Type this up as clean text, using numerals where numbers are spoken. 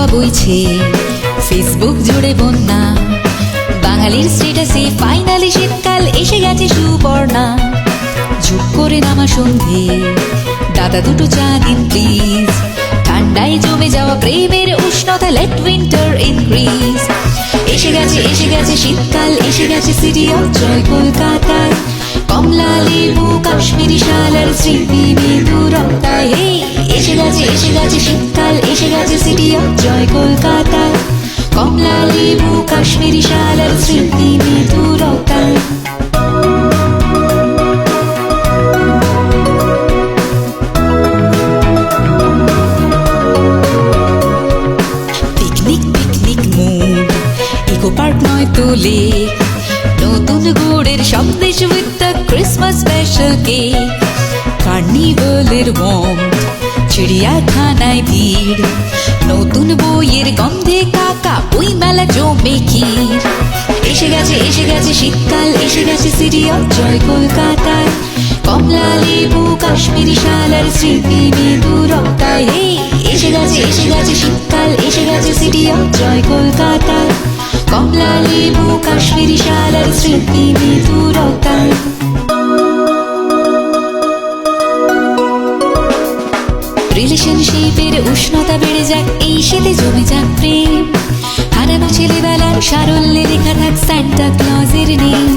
হাওয়া বইছে, ফেসবুক জুড়ে বন্যা, বাঙালির স্ট্যাটাসে ফাইনালি শীতকাল এসে গেছে সুবর্ণা। ঝুপ করে নামা সন্ধে, দাদা দুটো চা দিন প্লিজ, ঠান্ডায় জমে যাওয়া প্রেমের উষ্ণতা, লেট উইন্টার ইনক্রিজ। এসে গেছে শীতকাল, এসে গেছে সিটি অফ জয় কলকাতায়, কমলা লেবু কাশ্মীরি শাল আর স্মৃতি মৃদুরতায়। এসে গেছে শীতকাল, এসে গেছে সিটি অফ জয় কলকাতায়, কমলা লেবু কাশ্মীরি শাল আর স্মৃতি মৃদুরতায়। Picnic picnic mood, eco park নয় তো লেক, নতুন গুড়ের sandesh with the Christmas special cake, কার্নিভালের ওয়ার্মথ, চিড়িয়াখানায় ভিড়, নতুন বইয়ের গন্ধে কাকা বই মেলা জমে ক্ষীর। এসে গেছে শীতকাল, এসে গেছে সিটি অফ জয় কলকাতায়, কমলা লেবু কাশ্মীরি শাল আর স্মৃতি মৃদুরতায়। এসে গেছে শীতকাল, এসে গেছে সিটি অফ জয় কলকাতায়, কমলা লেবু কাশ্মীরি শাল আর স্মৃতি মৃদুরতায়। রিলেশনশিপের উষ্ণতা বেড়ে যাক, এই শীতে জমে যাক প্রেম, হারানো ছেলেবেলার সারল্যে লেখা থাক সান্টা ক্লজের নেম।